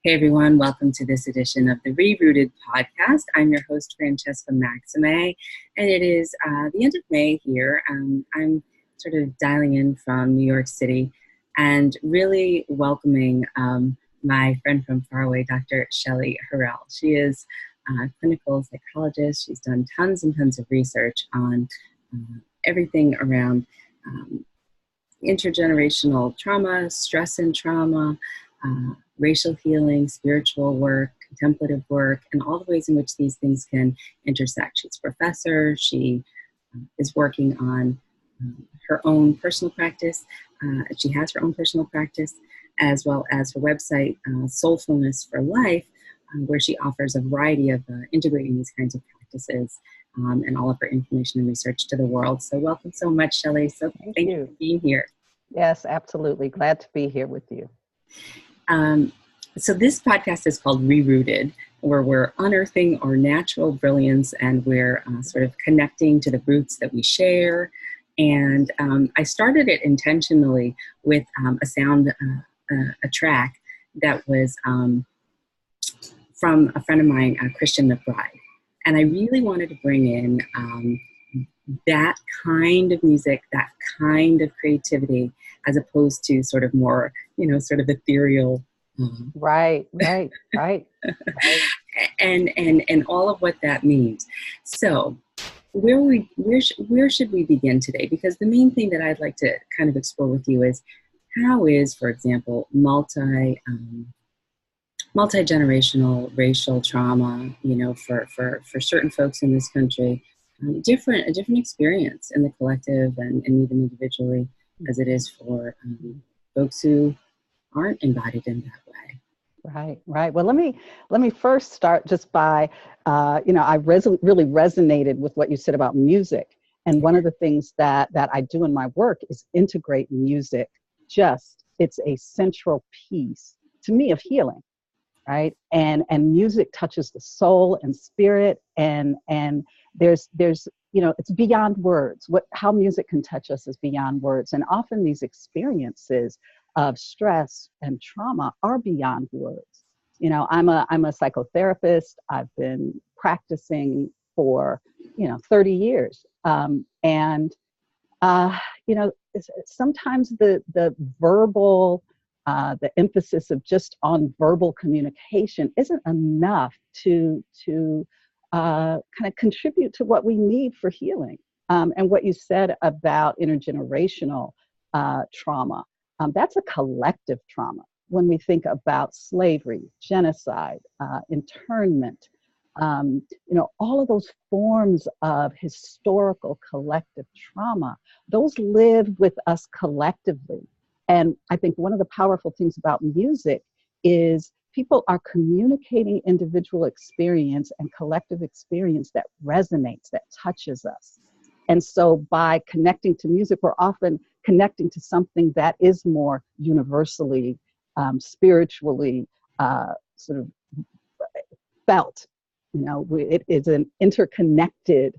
Hey everyone, welcome to this edition of the ReRooted podcast. I'm your host, Francesca Marguerite Maximé, and it is the end of May here. I'm sort of dialing in from New York City and really welcoming my friend from far away, Dr. Shelly Harrell. She is a clinical psychologist. She's done tons and tons of research on everything around intergenerational trauma, stress and trauma, racial healing, spiritual work, contemplative work, and all the ways in which these things can intersect. She's a professor. She is working on her own personal practice. She has her own personal practice, as well as her website, Soulfulness for Life, where she offers a variety of integrating these kinds of practices and all of her information and research to the world. So welcome so much, Shelly. So thank you for being here. Yes, absolutely. Glad to be here with you. So this podcast is called ReRooted, where we're unearthing our natural brilliance and we're sort of connecting to the roots that we share. And I started it intentionally with a track that was from a friend of mine, Christian McBride. And I really wanted to bring in that kind of music, that kind of creativity, as opposed to sort of more, sort of ethereal. Right. And all of what that means. So where should we begin today? Because the main thing that I'd like to kind of explore with you is how is, for example, multi-generational racial trauma, for certain folks in this country, a different experience in the collective and even individually as it is for folks who aren't embodied in that way. Right. Well, let me first start just by, I really resonated with what you said about music. And one of the things that I do in my work is integrate music. It's a central piece to me of healing, right? And music touches the soul and spirit, and there's it's beyond words. How music can touch us is beyond words. And often these experiences of stress and trauma are beyond words. I'm a psychotherapist. I've been practicing for 30 years, sometimes the verbal, the emphasis of just on verbal communication isn't enough to kind of contribute to what we need for healing. And what you said about intergenerational trauma, that's a collective trauma. When we think about slavery, genocide, internment, all of those forms of historical collective trauma, those live with us collectively. And I think one of the powerful things about music is people are communicating individual experience and collective experience that resonates, that touches us. And so by connecting to music, we're often connecting to something that is more universally, spiritually sort of felt. It is an interconnected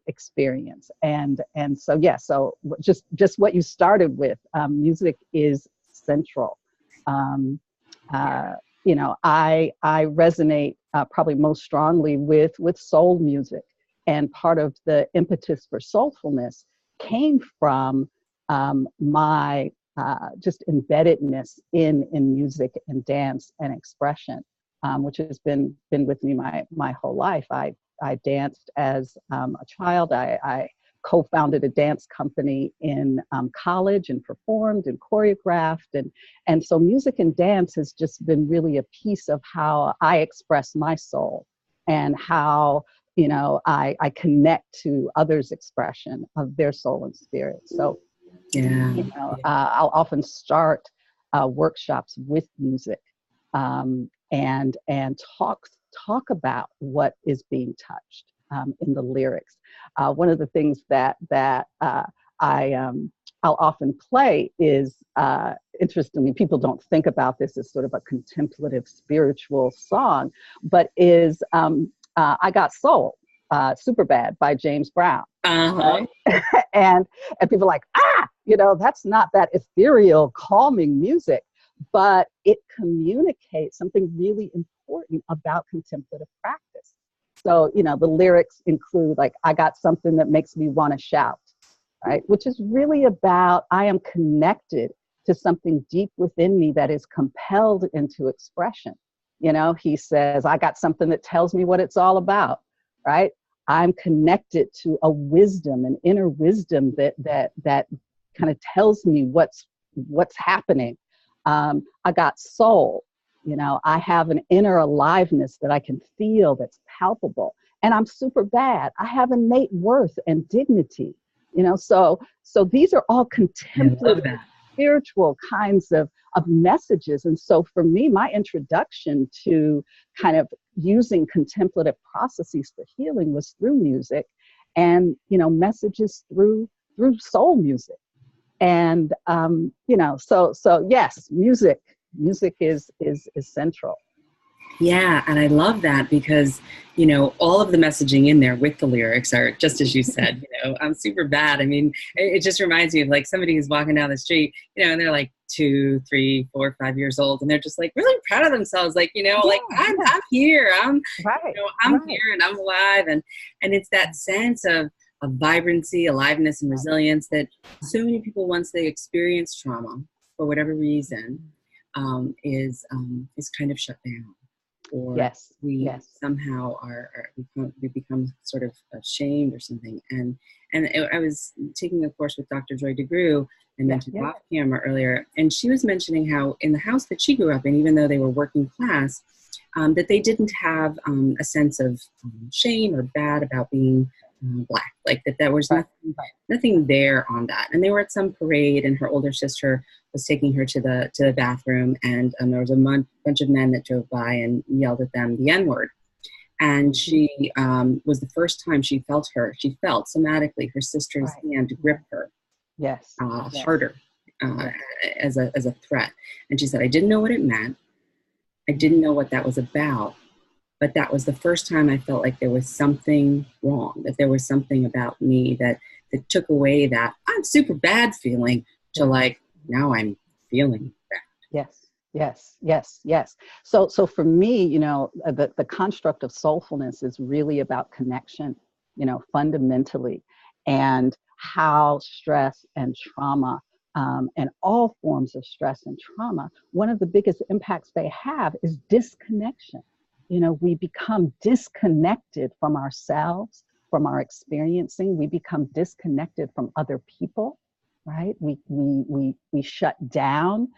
experience. And so, so just what you started with, music is central. I resonate probably most strongly with soul music. And part of the impetus for soulfulness came from my just embeddedness in music and dance and expression, which has been with me my whole life. I danced as a child. I co-founded a dance company in college and performed and choreographed. And so music and dance has just been really a piece of how I express my soul and how, I connect to others' expression of their soul and spirit. So, I'll often start workshops with music and talk about what is being touched in the lyrics. One of the things that I'll often play is, interestingly, people don't think about this as sort of a contemplative spiritual song, but is I Got Soul, Superbad by James Brown. Uh-huh. and people are like, that's not that ethereal, calming music. but it communicates something really important about contemplative practice. So, you know, the lyrics include like, I got something that makes me want to shout, right? Which is really about, I am connected to something deep within me that is compelled into expression. You know, he says, I got something that tells me what it's all about, right? I'm connected to a wisdom, an inner wisdom that kind of tells me what's happening. I got soul. You know, I have an inner aliveness that I can feel, that's palpable. And I'm super bad. I have innate worth and dignity. You know, so these are all contemplative, spiritual kinds of messages. And so for me, my introduction to kind of using contemplative processes for healing was through music, and, you know, messages through soul music. And you know, so yes, music is central. Yeah, and I love that because, you know, all of the messaging in there with the lyrics are just as you said. You know, I'm super bad. I mean, it just reminds me of like somebody who's walking down the street, you know, and they're like 2, 3, 4, 5 years old, and they're just like really proud of themselves, like, you know, like I'm here, I'm right, you know, I'm here and I'm alive, and it's that sense of vibrancy, aliveness, and resilience that so many people, once they experience trauma for whatever reason, is kind of shut down. Or we somehow we become sort of ashamed or something. And I was taking a course with Dr. Joy DeGruy, I mentioned off camera earlier, and she was mentioning how in the house that she grew up in, even though they were working class, that they didn't have a sense of shame or bad about being Black, like that there was nothing there on that. And they were at some parade, and her older sister was taking her to the bathroom, and there was a bunch of men that drove by and yelled at them the N-word. And she was the first time she felt somatically her sister's hand grip her harder as a threat. And she said, I didn't know what it meant. I didn't know what that was about. But that was the first time I felt like there was something wrong, that there was something about me that took away that I'm super bad feeling to like, now I'm feeling bad. Yes. So for me, you know, the construct of soulfulness is really about connection, you know, fundamentally, and how stress and trauma and all forms of stress and trauma, one of the biggest impacts they have is disconnection. You know, we become disconnected from ourselves, from our experiencing. We become disconnected from other people, right? We shut down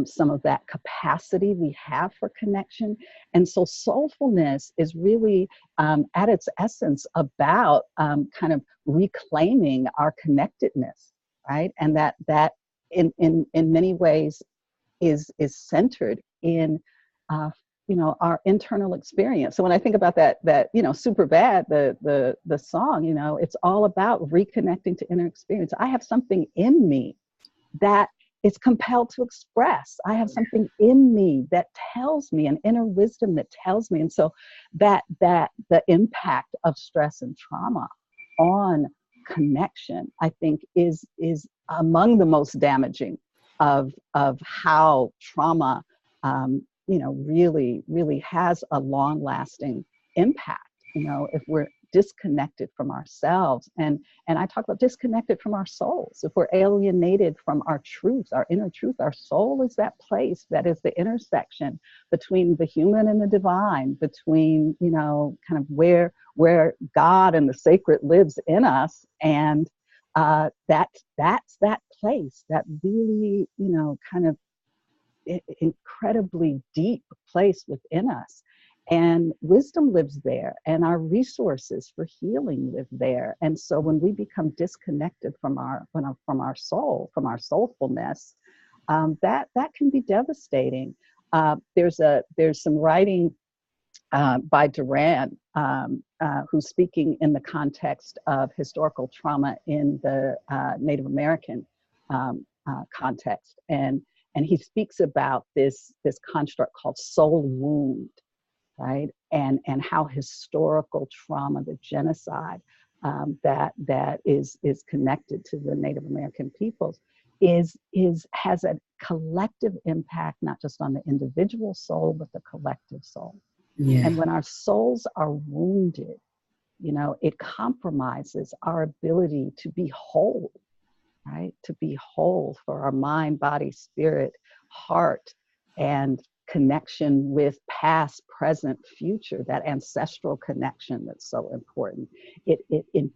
some of that capacity we have for connection. And so soulfulness is really at its essence about kind of reclaiming our connectedness, right? And that in many ways is centered in you know, our internal experience. So when I think about that, you know, Super Bad, the song, you know, it's all about reconnecting to inner experience. I have something in me that is compelled to express. I have something in me that tells me, an inner wisdom that tells me. And so that the impact of stress and trauma on connection, I think is among the most damaging of how trauma you know, really has a long-lasting impact, you know, if we're disconnected from ourselves. And I talk about disconnected from our souls. If we're alienated from our truth, our inner truth, our soul is that place that is the intersection between the human and the divine, between, you know, kind of where God and the sacred lives in us. And that's that place, that really, you know, kind of incredibly deep place within us, and wisdom lives there, and our resources for healing live there. And so when we become disconnected from our soul, from our soulfulness, that can be devastating. There's some writing by Duran, who's speaking in the context of historical trauma in the Native American context, and he speaks about this construct called soul wound, right? And how historical trauma, the genocide that is connected to the Native American peoples, has a collective impact, not just on the individual soul, but the collective soul. Yeah. And when our souls are wounded, you know, it compromises our ability to be whole, right? To be whole for our mind, body, spirit, heart, and connection with past, present, future, that ancestral connection that's so important. It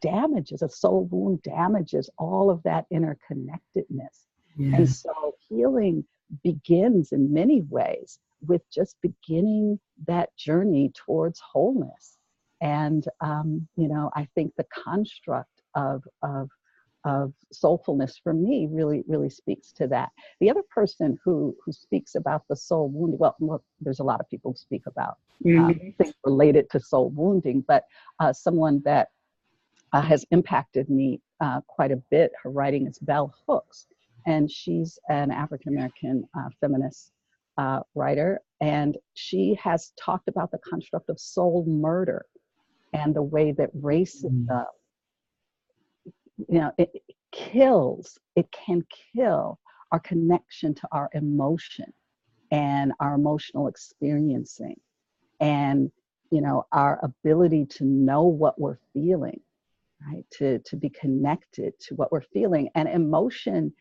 damages, a soul wound damages all of that interconnectedness. Yeah. And so healing begins in many ways with just beginning that journey towards wholeness. And, you know, I think the construct of soulfulness for me really speaks to that. The other person who speaks about the soul wounding, well, there's a lot of people who speak about things related to soul wounding, but someone that has impacted me quite a bit. Her writing is Bell Hooks, and she's an African-American feminist writer, and she has talked about the construct of soul murder and the way that racism, you know, it can kill our connection to our emotion and our emotional experiencing, and, you know, our ability to know what we're feeling, right? To be connected to what we're feeling. And emotion's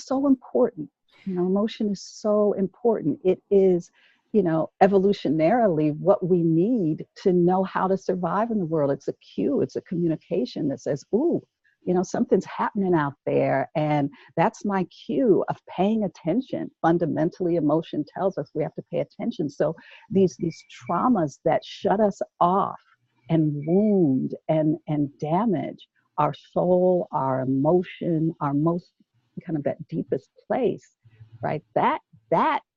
so important. You know, emotion is so important. It is, you know, evolutionarily what we need to know how to survive in the world. It's a cue, it's a communication that says, ooh, you know, something's happening out there, and that's my cue of paying attention. Fundamentally, emotion tells us we have to pay attention. So these traumas that shut us off and wound and damage our soul, our emotion, our most kind of that deepest place, right? That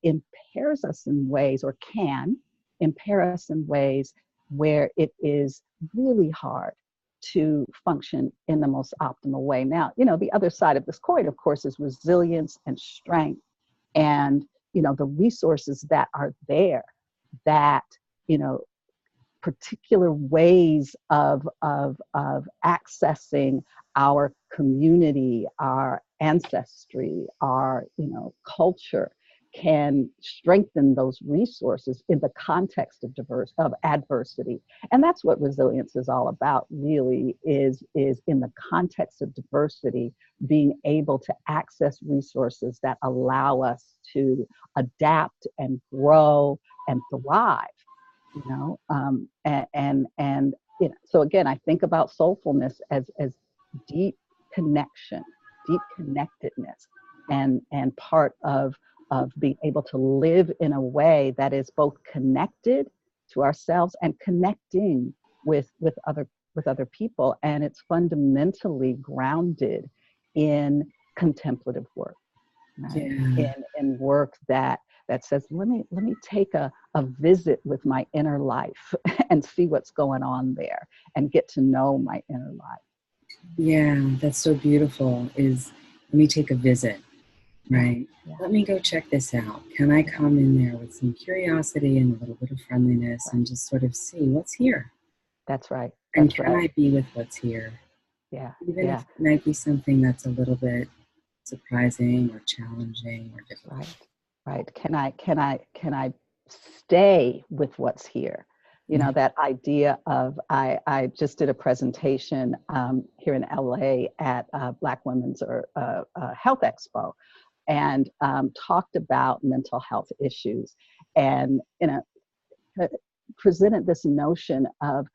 impairs us in ways, or can impair us in ways where it is really hard to function in the most optimal way. Now, you know, the other side of this coin, of course, is resilience and strength, and, you know, the resources that are there that, you know, particular ways of accessing our community, our ancestry, our, you know, culture, can strengthen those resources in the context of adversity. And that's what resilience is all about, really, is in the context of diversity, being able to access resources that allow us to adapt and grow and thrive. You know, and you know, so again, I think about soulfulness as deep connection, deep connectedness, and part of being able to live in a way that is both connected to ourselves and connecting with other people, and it's fundamentally grounded in contemplative work, right? In work that says, let me take a visit with my inner life and see what's going on there and get to know my inner life. Yeah, that's so beautiful, is let me take a visit, right? Yeah. Let me go check this out. Can I come in there with some curiosity and a little bit of friendliness, and just sort of see what's here? That's right. And can I be with what's here? Yeah. Even if it might be something that's a little bit surprising or challenging or difficult. Right. Can I stay with what's here? You know, that idea of, I just did a presentation here in LA at Black Women's Health Expo, and talked about mental health issues, and, you know, presented this notion of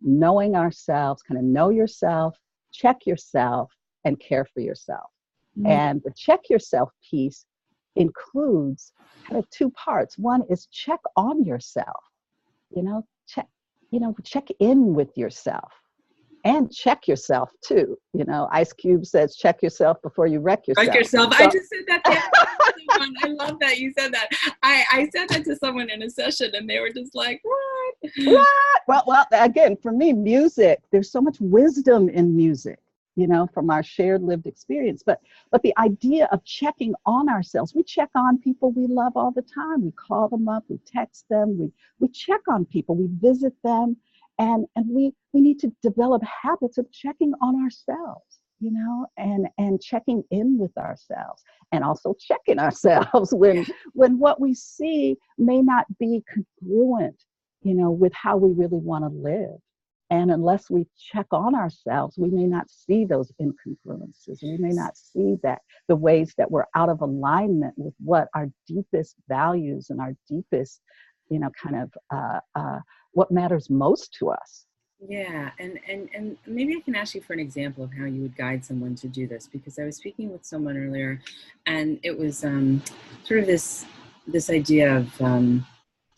knowing ourselves, kind of know yourself, check yourself, and care for yourself. And the check yourself piece includes kind of two parts. One is check on yourself, you know, check in with yourself, and check yourself too. You know, Ice Cube says, check yourself before you wreck yourself. Wreck yourself. So, I just said that to someone. I love that you said that. I said that to someone in a session, and they were just like, what? Well, again, for me, music, there's so much wisdom in music, you know, from our shared lived experience. But the idea of checking on ourselves, we check on people we love all the time. We call them up, we text them, we check on people, we visit them, and we need to develop habits of checking on ourselves. and checking in with ourselves, and also checking ourselves when what we see may not be congruent, with how we really want to live. And unless we check on ourselves, we may not see those incongruences. We may not see that the ways that we're out of alignment with what our deepest values and our deepest, what matters most to us. Yeah, and maybe I can ask you for an example of how you would guide someone to do this, because I was speaking with someone earlier, and it was sort of this idea of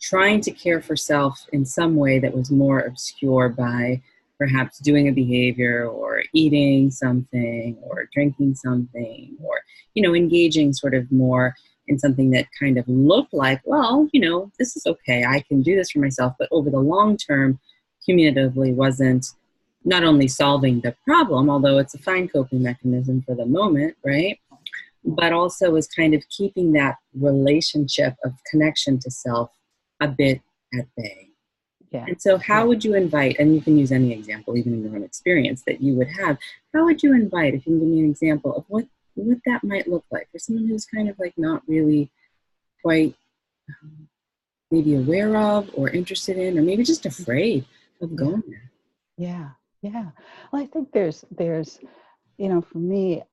trying to care for self in some way that was more obscure by perhaps doing a behavior or eating something or drinking something or, engaging sort of more in something that kind of looked like, well, this is okay, I can do this for myself, but over the long term, cumulatively wasn't not only solving the problem, although it's a fine coping mechanism for the moment, right? But also was kind of keeping that relationship of connection to self a bit at bay. Yeah. And so how would you invite, and you can use any example, even in your own experience that you would have, how would you invite, if you can give me an example of what that might look like for someone who's kind of like not really quite maybe aware of or interested in, or maybe just afraid of going there? Yeah. Well, I think there's for me,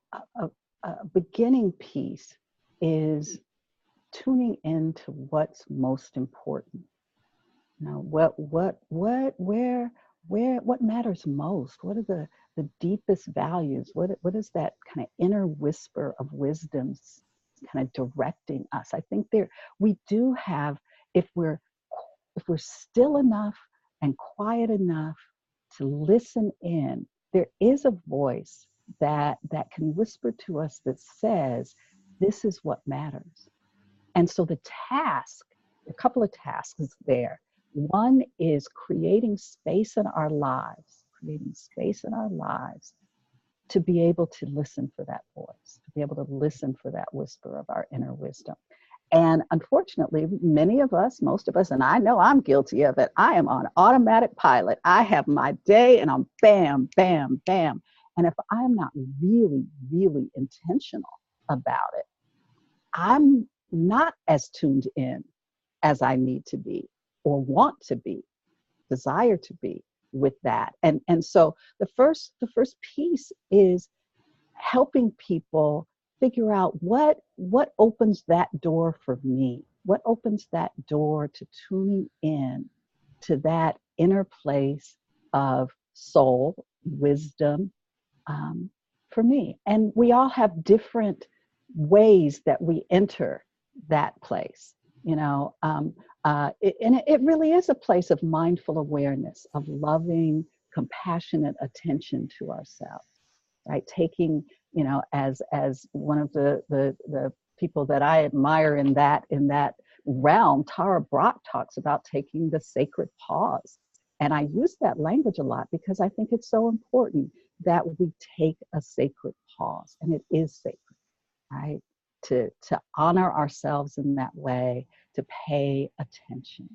a beginning piece is tuning into what's most important. What matters most? What are the deepest values? What is that kind of inner whisper of wisdom's kind of directing us? I think we do have, if we're still enough and quiet enough to listen in, there is a voice that can whisper to us that says, this is what matters. And so a couple of tasks there. One is creating space in our lives to be able to listen for that voice, to be able to listen for that whisper of our inner wisdom. And unfortunately, most of us, and I know I'm guilty of it, I am on automatic pilot. I have my day and I'm bam, bam, bam. And if I'm not really, really intentional about it, I'm not as tuned in as I need to be or want to be, desire to be with that. And so the first piece is helping people figure out what opens that door for me, what opens that door to tuning in to that inner place of soul, wisdom, for me. And we all have different ways that we enter that place, and it really is a place of mindful awareness, of loving, compassionate attention to ourselves, right? Taking, as one of the people that I admire in that realm, Tara Brach talks about taking the sacred pause. And I use that language a lot because I think it's so important that we take a sacred pause, and it is sacred, right? To honor ourselves in that way, to pay attention.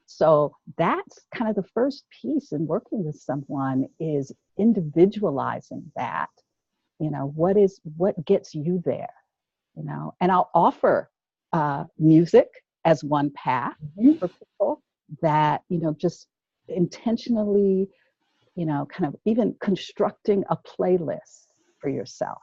So that's kind of the first piece in working with someone, is individualizing that, what gets you there, and I'll offer music as one path for people that, just intentionally, kind of even constructing a playlist for yourself,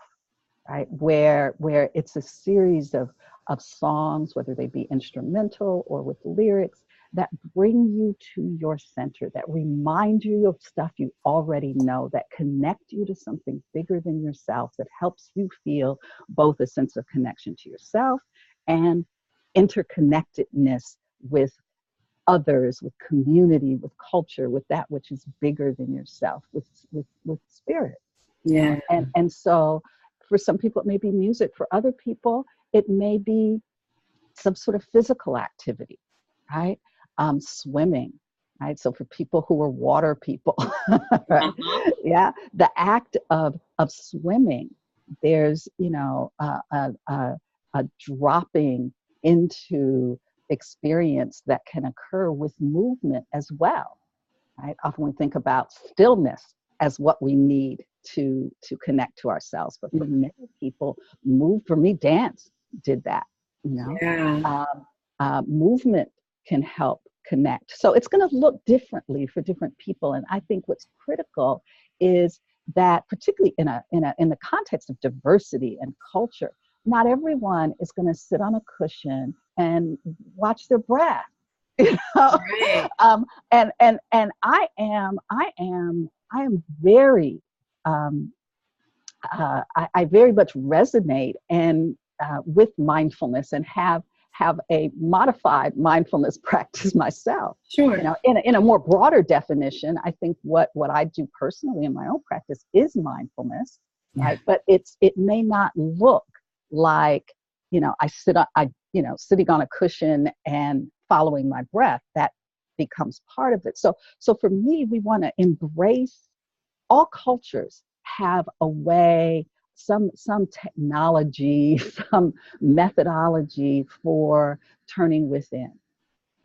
right? Where it's a series of songs, whether they be instrumental or with lyrics, that bring you to your center, that remind you of stuff you already know, that connect you to something bigger than yourself, that helps you feel both a sense of connection to yourself and interconnectedness with others, with community, with culture, with that which is bigger than yourself, with spirit. Yeah. And so for some people it may be music, for other people it may be some sort of physical activity, right? Swimming, right? So for people who are water people, right? Yeah, the act of swimming, there's a dropping into experience that can occur with movement as well, right? Often we think about stillness as what we need to connect to ourselves. But for many people, for me, dance did that, you know. Yeah. Movement can help connect. So it's going to look differently for different people. And I think what's critical is that, particularly in the context of diversity and culture, not everyone is going to sit on a cushion and watch their breath. You know? Right. And I am very I very much resonate and with mindfulness, and have a modified mindfulness practice myself. Sure. You know, in a more broader definition, I think what I do personally in my own practice is mindfulness, right? But it may not look like, you know, sitting on a cushion and following my breath. That becomes part of it. So for me, we want to embrace all cultures have a way, some technology, some methodology for turning within,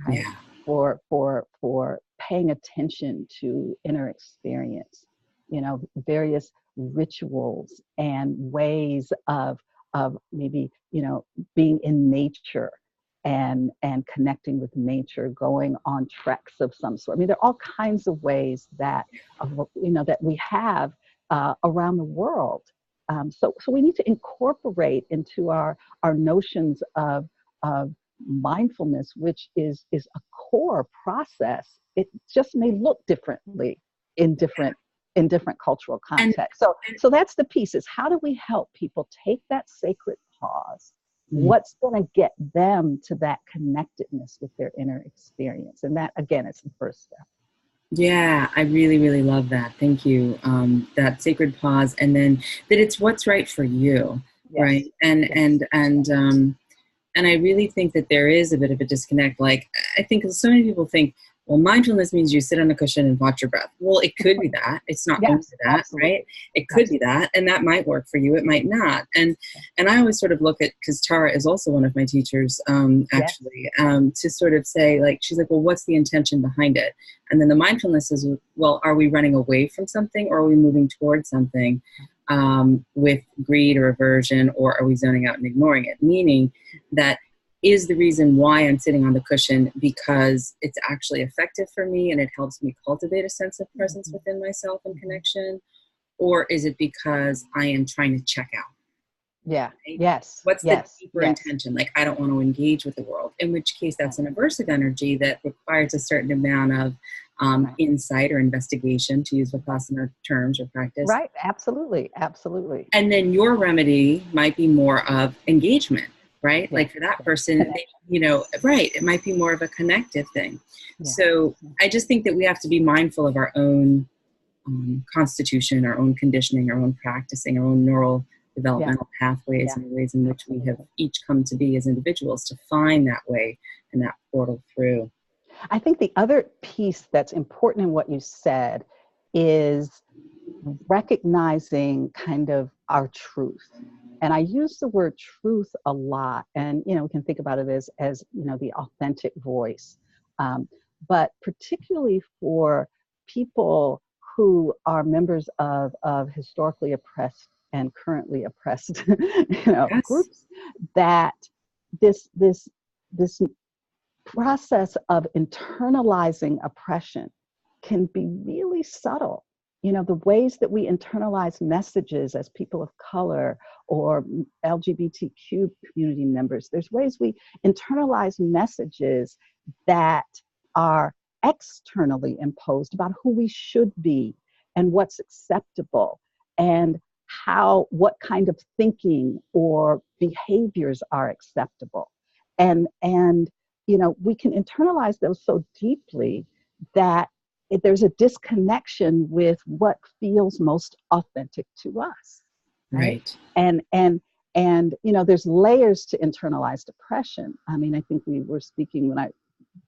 right? For paying attention to inner experience, you know, various rituals and ways of maybe, you know, being in nature and connecting with nature, going on treks of some sort. I mean, there are all kinds of ways that, you know, that we have around the world. So we need to incorporate into our notions of mindfulness, which is a core process. It just may look differently in different cultural contexts. So that's the piece, is how do we help people take that sacred pause? What's going to get them to that connectedness with their inner experience? And that, again, is the first step. Yeah, I really, really love that. Thank you. That sacred pause, and then that it's what's right for you, yes. Right? And I really think that there is a bit of a disconnect. Like, I think so many people think, well, mindfulness means you sit on a cushion and watch your breath. Well, it could be that. It's not only that, absolutely. Right? It could be that, and that might work for you. It might not. And I always sort of look at, because Tara is also one of my teachers, actually, to sort of say, like, she's like, well, what's the intention behind it? And then the mindfulness is, well, are we running away from something, or are we moving towards something with greed or aversion, or are we zoning out and ignoring it? Meaning that, is the reason why I'm sitting on the cushion because it's actually effective for me and it helps me cultivate a sense of presence within myself and connection? Or is it because I am trying to check out? Yeah. Right? Yes. What's the deeper intention? Like, I don't want to engage with the world, in which case that's an aversive energy that requires a certain amount of insight or investigation, to use Vipassana terms or practice. Right. Absolutely. Absolutely. And then your remedy might be more of engagement. Right? Yeah. Like, for that person, you know, right, it might be more of a connective thing. Yeah. So I just think that we have to be mindful of our own constitution, our own conditioning, our own practicing, our own neural developmental pathways, and the ways in which we have each come to be as individuals, to find that way and that portal through. I think the other piece that's important in what you said is recognizing kind of our truth. And I use the word truth a lot, and, you know, we can think about it as you know, the authentic voice. But particularly for people who are members of historically oppressed and currently oppressed, you know, groups, that this process of internalizing oppression can be really subtle. You know, the ways that we internalize messages as people of color or LGBTQ community members, there's ways we internalize messages that are externally imposed about who we should be and what's acceptable and what kind of thinking or behaviors are acceptable. And you know, we can internalize those so deeply that there's a disconnection with what feels most authentic to us. Right. And you know, there's layers to internalized oppression. I mean, I think we were speaking when I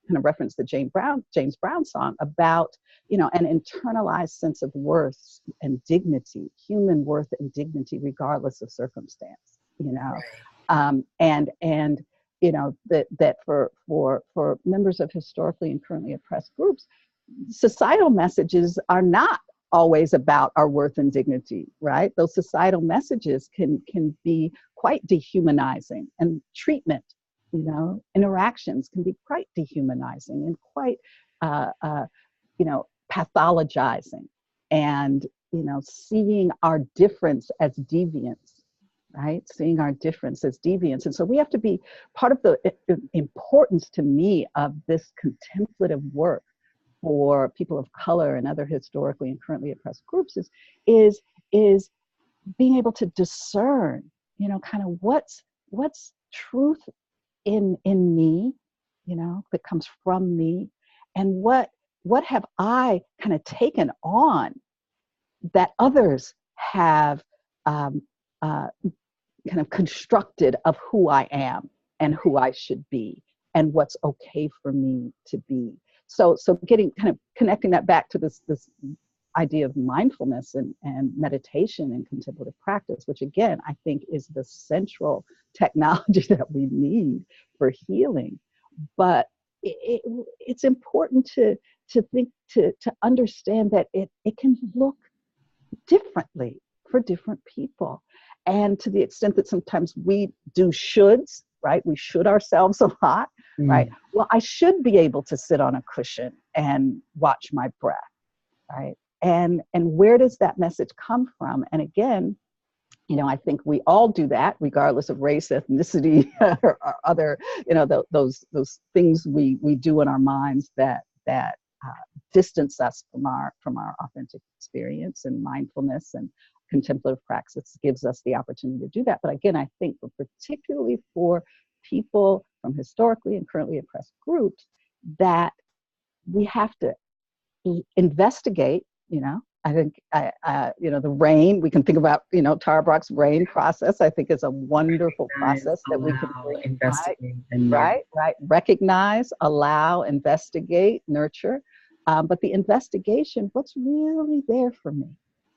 kind of referenced the James Brown song about, you know, an internalized sense of worth and dignity, human worth and dignity, regardless of circumstance, you know. Right. And you know, that for members of historically and currently oppressed groups, societal messages are not always about our worth and dignity, right? Those societal messages can be quite dehumanizing, and treatment, interactions can be quite dehumanizing and quite, pathologizing, and, seeing our difference as deviance, right? Seeing our difference as deviance. And so we have to be part of the importance to me of this contemplative work for people of color and other historically and currently oppressed groups is being able to discern, kind of what's truth in me, that comes from me, and what have I kind of taken on that others have kind of constructed of who I am and who I should be and what's okay for me to be. So getting kind of connecting that back to this idea of mindfulness and meditation and contemplative practice, which again, I think is the central technology that we need for healing. But it's important to think, to understand that it can look differently for different people. And to the extent that sometimes we do shoulds, right? We should ourselves a lot, right? Well, I should be able to sit on a cushion and watch my breath, right? And where does that message come from? And again, I think we all do that, regardless of race, ethnicity, or other, those things we do in our minds that distance us from our authentic experience. And mindfulness and contemplative practice gives us the opportunity to do that. But again, I think particularly for people from historically and currently oppressed groups, that we have to investigate, I think, the RAIN, we can think about, Tara Brach's RAIN process, I think is a wonderful process that we can investigate, right? Recognize, allow, investigate, nurture. But the investigation, what's really there for me?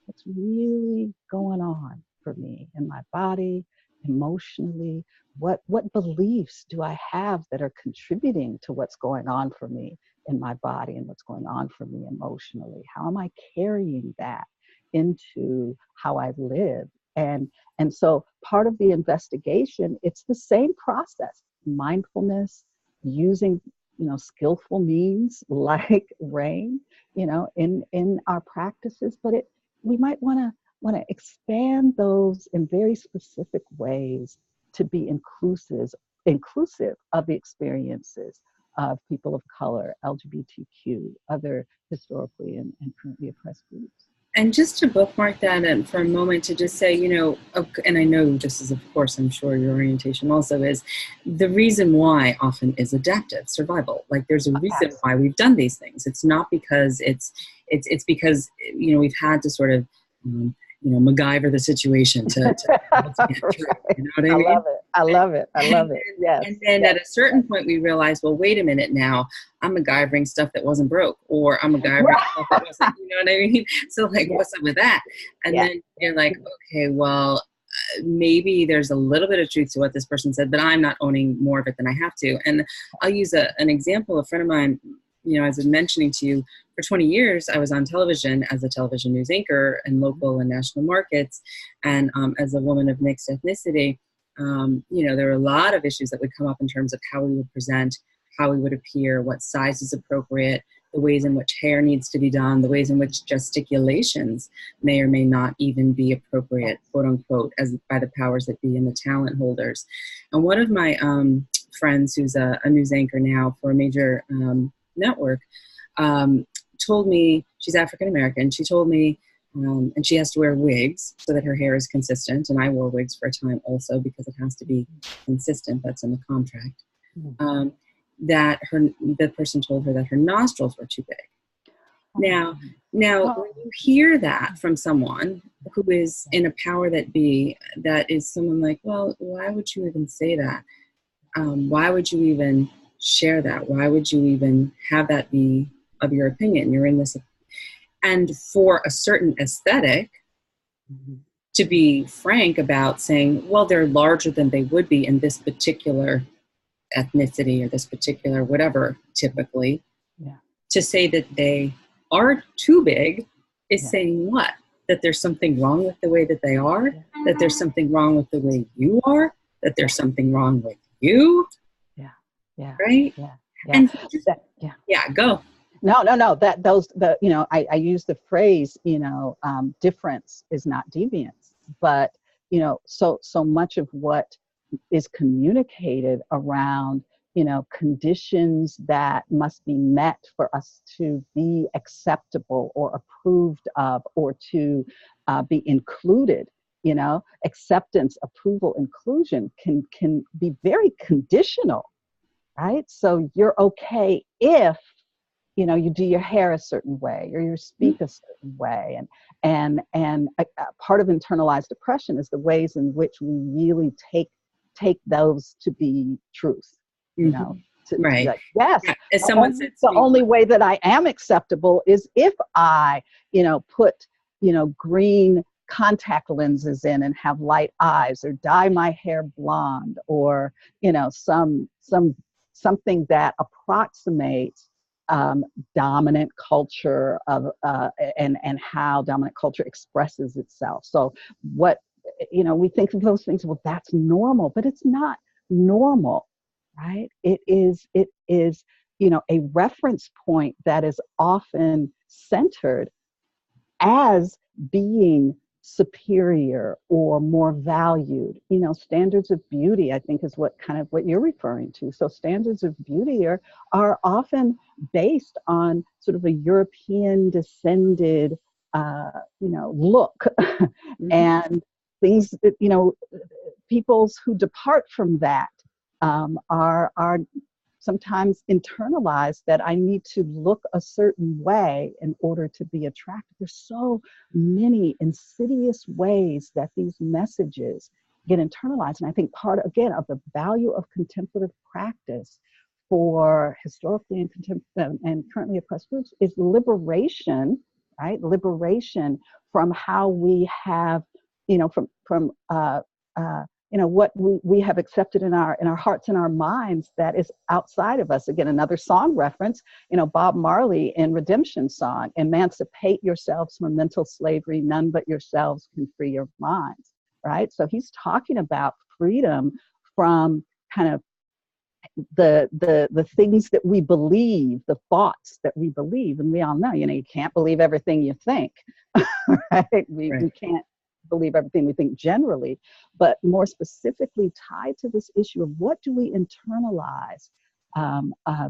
What's really going on for me in my body, emotionally? What beliefs do I have that are contributing to what's going on for me in my body and what's going on for me emotionally? How am I carrying that into how I live? And so part of the investigation, it's the same process, mindfulness, using, skillful means like RAIN, in our practices, but we might want to expand those in very specific ways to be inclusive of the experiences of people of color, LGBTQ, other historically and currently oppressed groups. And just to bookmark that and for a moment to just say, and I know just as, of course, I'm sure your orientation also is, the reason why often is adaptive survival. Like there's a reason why we've done these things. It's not because it's because, we've had to sort of, MacGyver the situation to get through. You know what I mean? I love it. Yes. And then at a certain point we realize, well, wait a minute now, I'm MacGyvering stuff that wasn't broke, or I'm MacGyvering stuff that wasn't, you know what I mean? So like, what's up with that? And then you're like, okay, well, maybe there's a little bit of truth to what this person said, but I'm not owning more of it than I have to. And I'll use an example. A friend of mine, as I was mentioning to you, for 20 years, I was on television as a television news anchor in local and national markets. And as a woman of mixed ethnicity, there were a lot of issues that would come up in terms of how we would present, how we would appear, what size is appropriate, the ways in which hair needs to be done, the ways in which gesticulations may or may not even be appropriate, quote unquote, as by the powers that be and the talent holders. And one of my friends, who's a news anchor now for a major network, told me, she's African American, she told me, and she has to wear wigs so that her hair is consistent, and I wore wigs for a time also because it has to be consistent, that's in the contract, that the person told her that her nostrils were too big. Now when you hear that from someone who is in a power that be, that is someone like, well, why would you even say that? Why would you even share that? Why would you even have that be of your opinion? You're in this, and for a certain aesthetic, to be frank about saying, well, they're larger than they would be in this particular ethnicity or this particular whatever, typically, to say that they are too big is saying what? That there's something wrong with the way that they are, that there's something wrong with the way you are, that there's something wrong with you. Yeah. Right? Yeah. And go. No. I use the phrase, difference is not deviance, but, so much of what is communicated around, conditions that must be met for us to be acceptable or approved of, or to be included. Acceptance, approval, inclusion can be very conditional, right? So you're okay if, you do your hair a certain way, or you speak a certain way. And a part of internalized oppression is the ways in which we really take those to be truth, to be like, yes, as someone said, the only way that I am acceptable is if I, put, green contact lenses in and have light eyes, or dye my hair blonde, or, something that approximates dominant culture of and how dominant culture expresses itself. So what, we think of those things, well, that's normal, but it's not normal, right? It is a reference point that is often centered as being superior or more valued. Standards of beauty, I think, is what you're referring to. So standards of beauty are often based on sort of a European descended look and things that, peoples who depart from that are sometimes internalized, that I need to look a certain way in order to be attractive. There's so many insidious ways that these messages get internalized. And I think part, again, of the value of contemplative practice for historically and currently oppressed groups is liberation, right? Liberation from how we have, from what we have accepted in our hearts and our minds that is outside of us. Again, another song reference, Bob Marley in Redemption Song, emancipate yourselves from mental slavery, none but yourselves can free your minds, right? So he's talking about freedom from kind of the things that we believe, the thoughts that we believe. And we all know, you can't believe everything you think, right? We can't believe everything we think generally, but more specifically tied to this issue of what do we internalize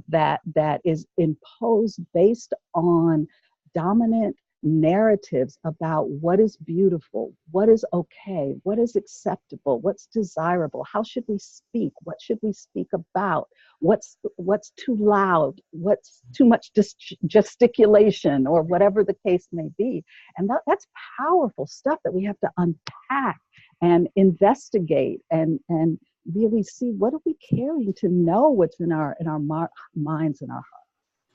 that is imposed based on dominant narratives about what is beautiful, what is okay, what is acceptable, what's desirable, how should we speak, what should we speak about, what's too loud, what's too much gesticulation, or whatever the case may be. And that's powerful stuff that we have to unpack and investigate and really see, what are we carrying to know what's in our minds and our hearts.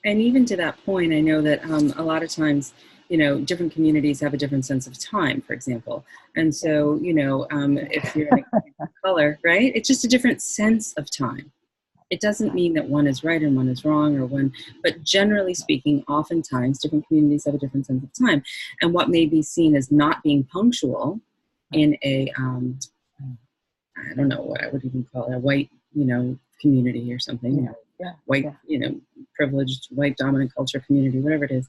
And even to that point, I know that a lot of times, different communities have a different sense of time, for example. And so, if you're in a color, right, it's just a different sense of time. It doesn't mean that one is right and one is wrong, but generally speaking, oftentimes different communities have a different sense of time. And what may be seen as not being punctual in a, I don't know what I would even call it, a white, community or something, white, privileged, white dominant culture community, whatever it is.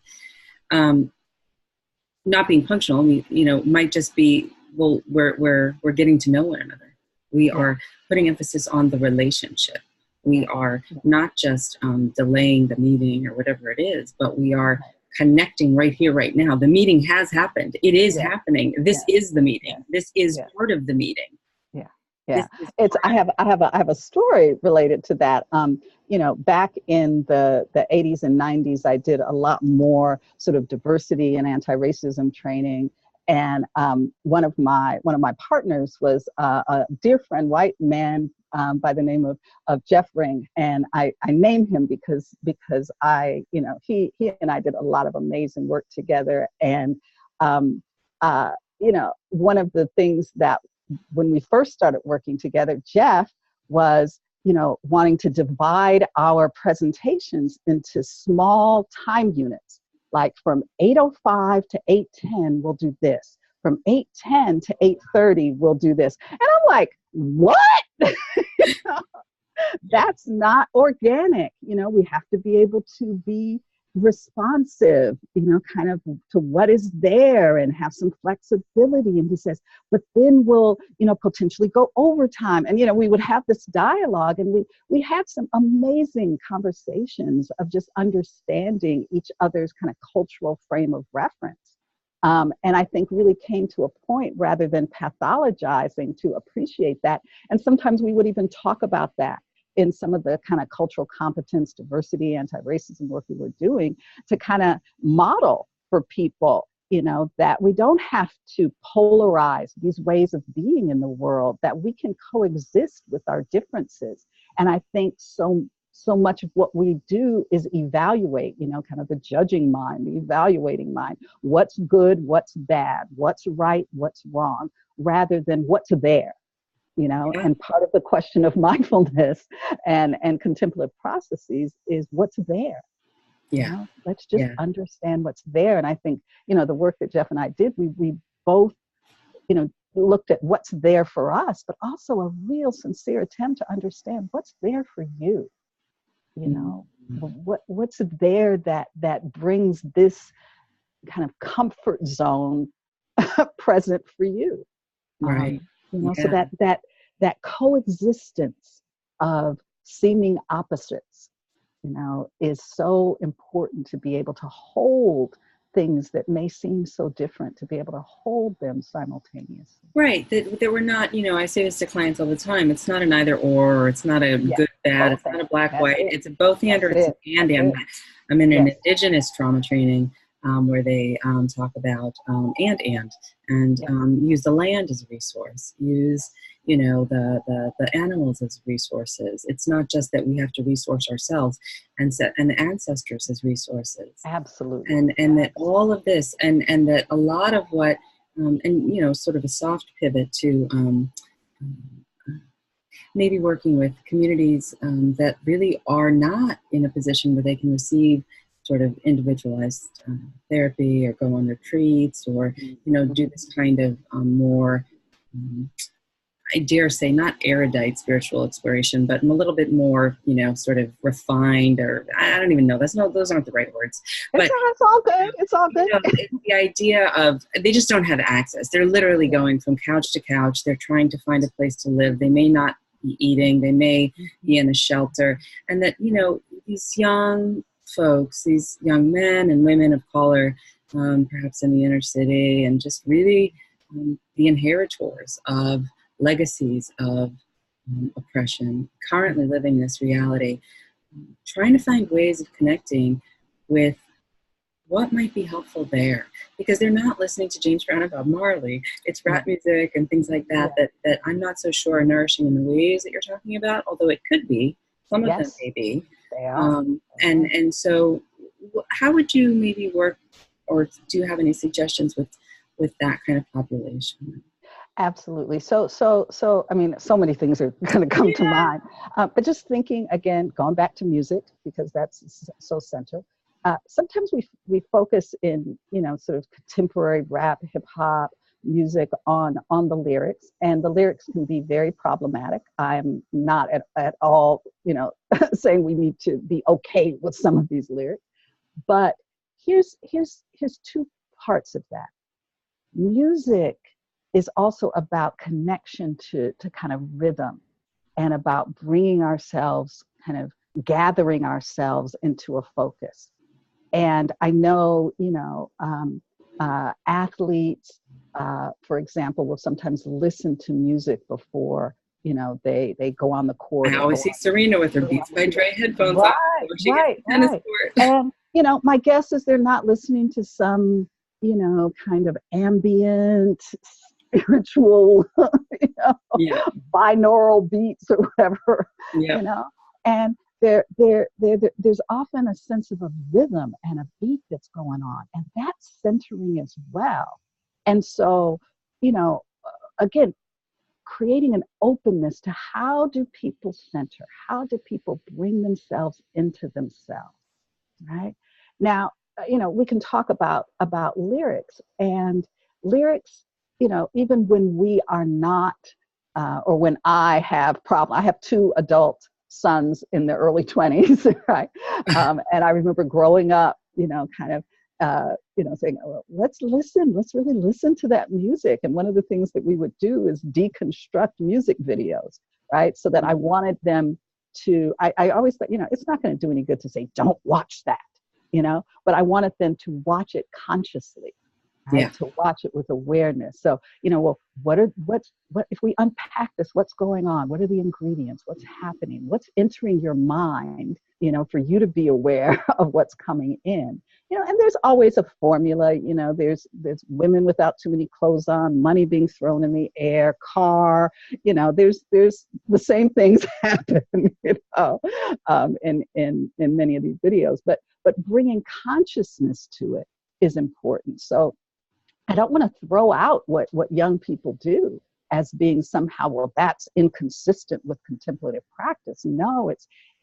Not being punctual, might just be, well, we're getting to know one another. We are putting emphasis on the relationship. We are not just delaying the meeting or whatever it is, but we are connecting right here, right now. The meeting has happened. It is happening. This is the meeting. This is part of the meeting. Yeah, I have a story related to that. Back in the 80s and 90s, I did a lot more sort of diversity and anti-racism training. And one of my partners was a dear friend, white man by the name of Jeff Ring. And I named him because I, he and I did a lot of amazing work together. And, one of the things that when we first started working together, Jeff was, wanting to divide our presentations into small time units. Like from 8:05 to 8:10, we'll do this. From 8:10 to 8:30, we'll do this. And I'm like, what? You know, that's not organic. You know, we have to be able to be responsive, you know, kind of to what is there and have some flexibility. And he says, but then we'll, you know, potentially go overtime. And, you know, we would have this dialogue, and we had some amazing conversations of just understanding each other's kind of cultural frame of reference. And I think really came to a point, rather than pathologizing, to appreciate that. And sometimes we would even talk about that in some of the kind of cultural competence, diversity, anti-racism work we were doing, to kind of model for people, you know, that we don't have to polarize these ways of being in the world, that we can coexist with our differences. And I think so much of what we do is evaluate, you know, kind of the judging mind, the evaluating mind, what's good, what's bad, what's right, what's wrong, rather than what's there. You know, and part of the question of mindfulness and contemplative processes is what's there. Yeah. You know, let's just understand what's there. And I think, you know, the work that Jeff and I did, we both, you know, looked at what's there for us, but also a real sincere attempt to understand what's there for you. You know, what's there that brings this kind of comfort zone present for you. Right. You know, so that coexistence of seeming opposites, you know, is so important, to be able to hold things that may seem so different, to be able to hold them simultaneously. Right. That we're not, you know, I say this to clients all the time, it's not an either or it's not a good, bad, it's not a black, white, it's a both and, or it's an and. I'm in an indigenous trauma training where they talk about and use the land as a resource, use, you know, the animals as resources. It's not just that we have to resource ourselves, and the ancestors as resources. Absolutely. And that all of this, and that a lot of what, and, you know, sort of a soft pivot to maybe working with communities that really are not in a position where they can receive sort of individualized therapy, or go on retreats, or, you know, do this kind of more, I dare say, not erudite spiritual exploration, but a little bit more, you know, sort of refined, or I don't even know. Those aren't the right words. But it's all good. It's all good. You know, it's the idea of, they just don't have access. They're literally going from couch to couch. They're trying to find a place to live. They may not be eating. They may be in a shelter. And that, you know, these young folks, these young men and women of color, perhaps in the inner city, and just really the inheritors of legacies of oppression, currently living this reality, trying to find ways of connecting with what might be helpful there, because they're not listening to James Brown and Bob Marley. It's rap music and things like that, that I'm not so sure are nourishing in the ways that you're talking about, although it could be. Some of them may be. They are. And so how would you maybe work, or do you have any suggestions with that kind of population? Absolutely. So, I mean, so many things are going to come to mind. But just thinking, again, going back to music, because that's so central. Sometimes we focus in, you know, sort of contemporary rap, hip hop music on the lyrics, and the lyrics can be very problematic. I'm not at all, you know, saying we need to be okay with some of these lyrics, but here's two parts of that. Music is also about connection to kind of rhythm, and about bringing ourselves, kind of gathering ourselves into a focus. And I know, you know, athletes, for example, will sometimes listen to music before, you know, they go on the court. I always see Serena with her Beats by Dre headphones on before she gets to the tennis court. And, you know, my guess is they're not listening to some, you know, kind of ambient, spiritual, you know, binaural beats or whatever, you know, and there's often a sense of a rhythm and a beat that's going on, and that's centering as well. And so, you know, again, creating an openness to how do people center, how do people bring themselves into themselves, right? Now, we can talk about lyrics, and lyrics, even when we are not, or when I have problem. I have two adult sons in their early 20s, right? And I remember growing up, kind of, saying, oh, let's really listen to that music. And one of the things that we would do is deconstruct music videos, right? So that I wanted them to, I always thought, it's not going to do any good to say, don't watch that, but I wanted them to watch it consciously, right? Yeah. To watch it with awareness. So, well, what if we unpack this, what's going on? What are the ingredients? What's happening? What's entering your mind, for you to be aware of what's coming in, and there's always a formula, there's women without too many clothes on, money being thrown in the air, car, there's the same things happen, in many of these videos, but bringing consciousness to it is important. So I don't want to throw out what young people do as being somehow, well, that's inconsistent with contemplative practice. No,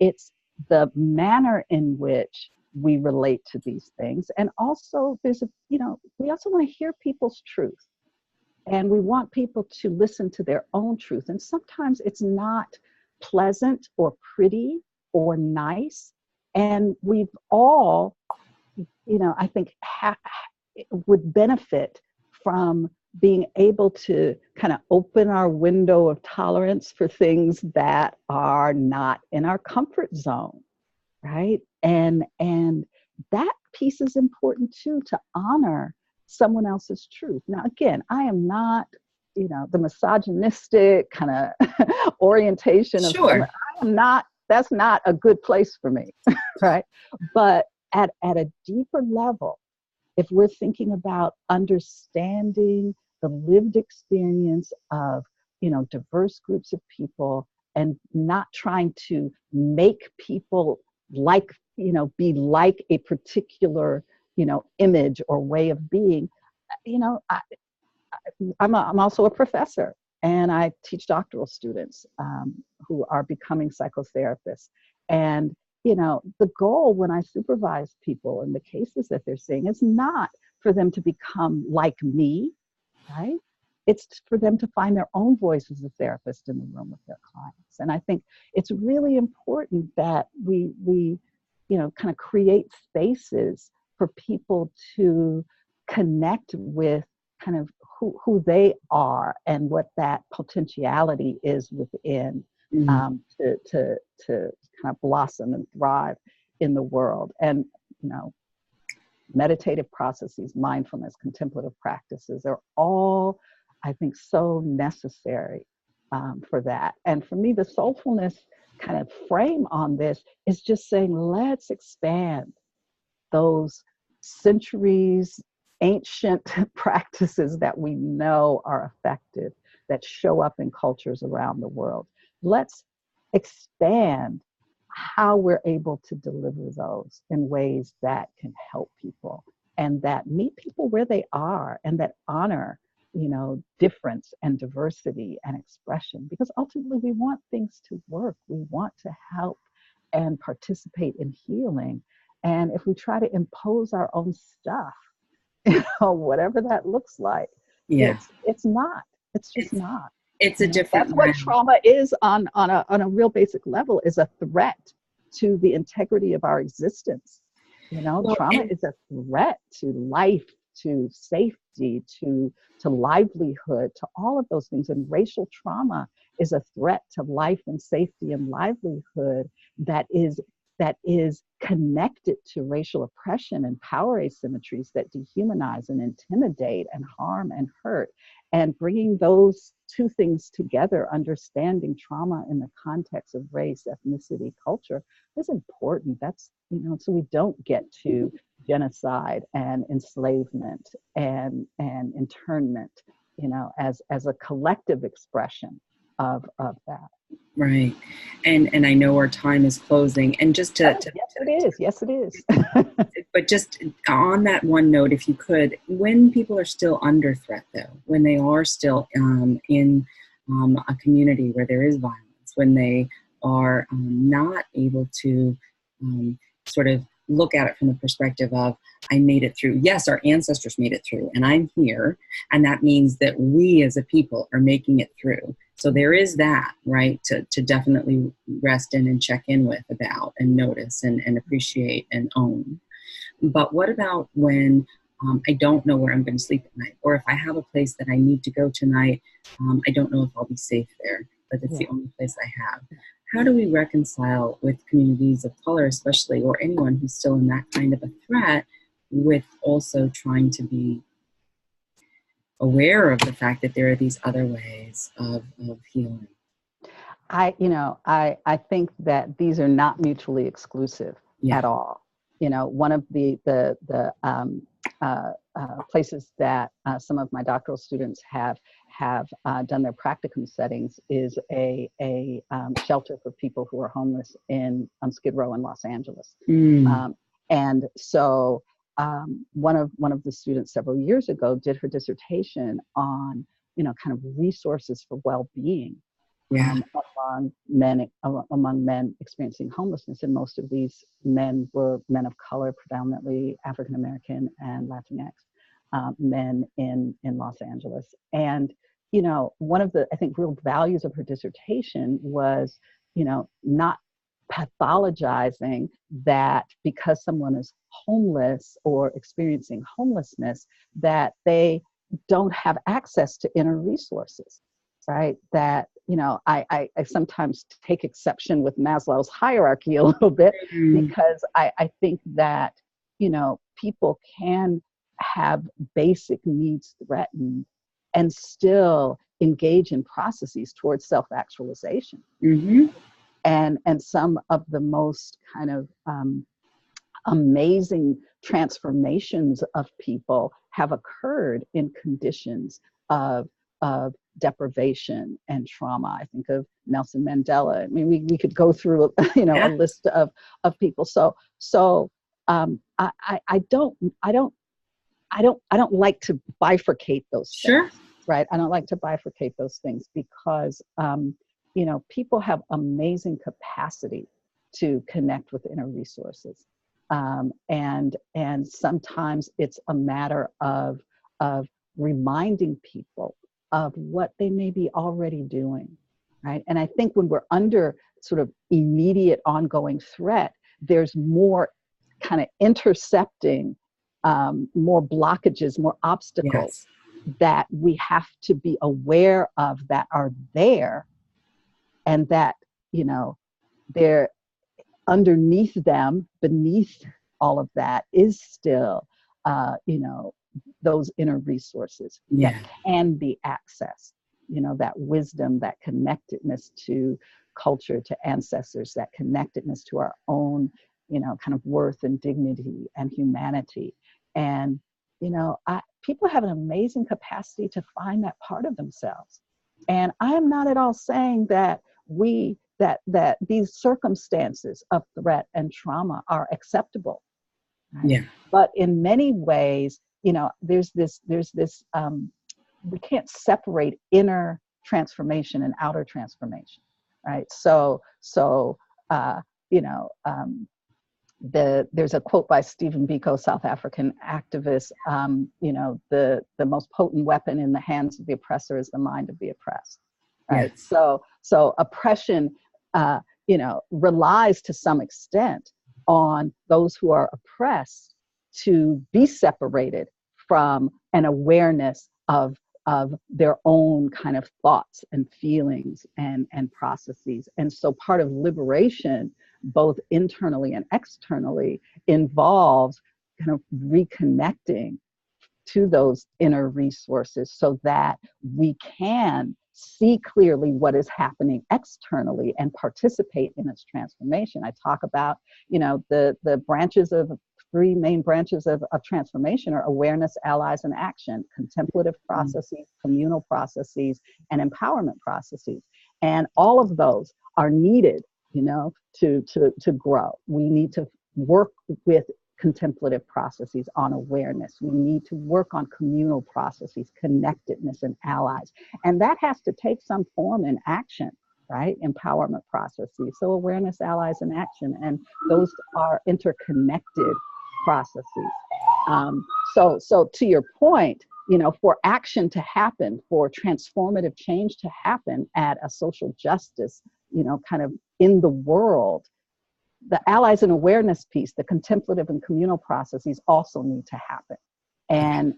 it's the manner in which we relate to these things. And also we also want to hear people's truth. And we want people to listen to their own truth. And sometimes it's not pleasant or pretty or nice. And we've all, I think would benefit from being able to kind of open our window of tolerance for things that are not in our comfort zone, right? And that piece is important too, to honor someone else's truth. Now, again, I am not, the misogynistic kind of orientation of Sure. I am not, that's not a good place for me, right? But at a deeper level, if we're thinking about understanding the lived experience of, diverse groups of people, and not trying to make people like, be like a particular, image or way of being, I'm also a professor, and I teach doctoral students who are becoming psychotherapists. And the goal when I supervise people in the cases that they're seeing is not for them to become like me, right? It's for them to find their own voice as a therapist in the room with their clients. And I think it's really important that we kind of create spaces for people to connect with kind of who they are and what that potentiality is within, to kind of blossom and thrive in the world. And, meditative processes, mindfulness, contemplative practices are all, I think, so necessary for that. And for me, the soulfulness kind of frame on this is just saying, let's expand those centuries ancient practices that we know are effective, that show up in cultures around the world. Let's expand how we're able to deliver those in ways that can help people and that meet people where they are, and that honor, difference and diversity and expression, because ultimately we want things to work. We want to help and participate in healing. And if we try to impose our own stuff, whatever that looks like, it's not. It's just not. It's a different. That's what trauma is on a real basic level, is a threat to the integrity of our existence. Trauma is a threat to life, to safety, to livelihood, to all of those things. And racial trauma is a threat to life and safety and livelihood that is connected to racial oppression and power asymmetries that dehumanize and intimidate and harm and hurt. And bringing those two things together, understanding trauma in the context of race, ethnicity, culture, is important. That's, so we don't get to genocide and enslavement and internment, as a collective expression of that. Right. And I know our time is closing. And just to yes, it is. But just on that one note, if you could, when people are still under threat, though, when they are still in a community where there is violence, when they are not able to sort of look at it from the perspective of, I made it through. Yes, our ancestors made it through, and I'm here. And that means that we as a people are making it through. So there is that, right, to definitely rest in and check in with about and notice and appreciate and own. But what about when I don't know where I'm going to sleep at night? Or if I have a place that I need to go tonight, I don't know if I'll be safe there, but it's the only place I have. How do we reconcile with communities of color, especially, or anyone who's still in that kind of a threat, with also trying to be aware of the fact that there are these other ways of healing? I think that these are not mutually exclusive at all. One of the places that some of my doctoral students have done their practicum settings is a shelter for people who are homeless in Skid Row in Los Angeles. And so one of the students several years ago did her dissertation on, kind of resources for well-being among men experiencing homelessness. And most of these men were men of color, predominantly African American and Latinx men in Los Angeles. And one of the, I think, real values of her dissertation was, not pathologizing that because someone is homeless or experiencing homelessness, that they don't have access to inner resources, right? That, I sometimes take exception with Maslow's hierarchy a little bit, because I think that, people can have basic needs threatened and still engage in processes towards self-actualization. And some of the most kind of amazing transformations of people have occurred in conditions of deprivation and trauma. I think of Nelson Mandela. I mean, we could go through, a list of people. So I don't like to bifurcate those things, right? I don't like to bifurcate those things because, people have amazing capacity to connect with inner resources. And sometimes it's a matter of reminding people of what they may be already doing, right? And I think when we're under sort of immediate ongoing threat, there's more kind of intercepting, more blockages, more obstacles that we have to be aware of that are there, and that, they're underneath them, beneath all of that is still, those inner resources that can be accessed, that wisdom, that connectedness to culture, to ancestors, that connectedness to our own, kind of worth and dignity and humanity. And, people have an amazing capacity to find that part of themselves. And I'm not at all saying that that these circumstances of threat and trauma are acceptable. Right? But in many ways, there's this we can't separate inner transformation and outer transformation, right? There's a quote by Stephen Biko, South African activist, the most potent weapon in the hands of the oppressor is the mind of the oppressed, right? So oppression, relies to some extent on those who are oppressed to be separated from an awareness of their own kind of thoughts and feelings and processes. And so part of liberation, both internally and externally, involves kind of reconnecting to those inner resources so that we can see clearly what is happening externally and participate in its transformation. I talk about, the branches of three main branches of transformation are awareness, allies, and action: contemplative processes, communal processes, and empowerment processes. And all of those are needed, to grow. We need to work with contemplative processes on awareness. We need to work on communal processes, connectedness, and allies. And that has to take some form in action, right? Empowerment processes. So awareness, allies, and action. And those are interconnected processes. So to your point, for action to happen, for transformative change to happen at a social justice, kind of in the world, the allies and awareness piece, the contemplative and communal processes also need to happen. And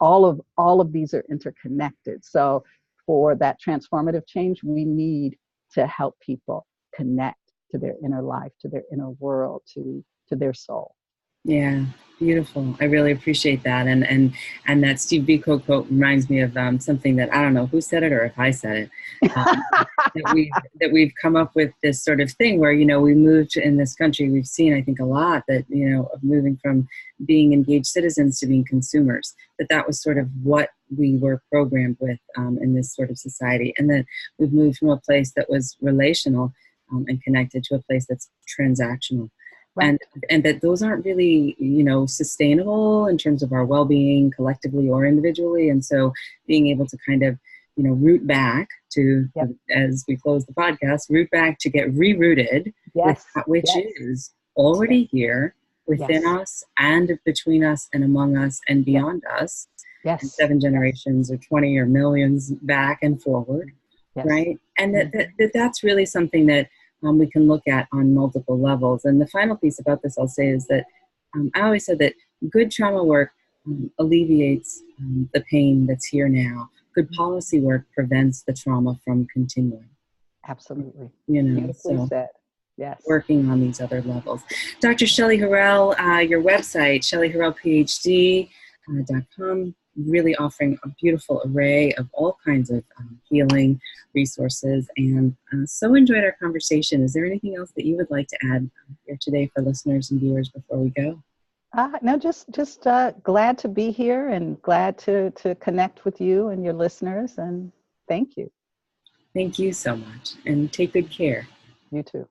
all of these are interconnected. So for that transformative change, we need to help people connect to their inner life, to their inner world, to their soul. Yeah, beautiful. I really appreciate that. And that Steve Biko quote reminds me of something that, I don't know who said it or if I said it, that we've come up with this sort of thing where, we moved in this country, we've seen, I think, a lot that, of moving from being engaged citizens to being consumers, that was sort of what we were programmed with in this sort of society. And that we've moved from a place that was relational and connected to a place that's transactional. Right. And that those aren't really, sustainable in terms of our well-being collectively or individually. And so being able to kind of, root back to, as we close the podcast, root back to get ReRooted, which is already here within us and between us and among us and beyond us. And 7 generations or 20 or millions back and forward. Right. And that's really something that we can look at on multiple levels. And the final piece about this I'll say is that I always said that good trauma work alleviates the pain that's here now. Good policy work prevents the trauma from continuing. Absolutely. So said. Yes. Working on these other levels. Dr. Shelly Harrell, your website, shellyharrellphd.com, really offering a beautiful array of all kinds of healing resources, and so enjoyed our conversation. Is there anything else that you would like to add here today for listeners and viewers before we go? No, just glad to be here and glad to connect with you and your listeners, and thank you. Thank you so much, and take good care. You too.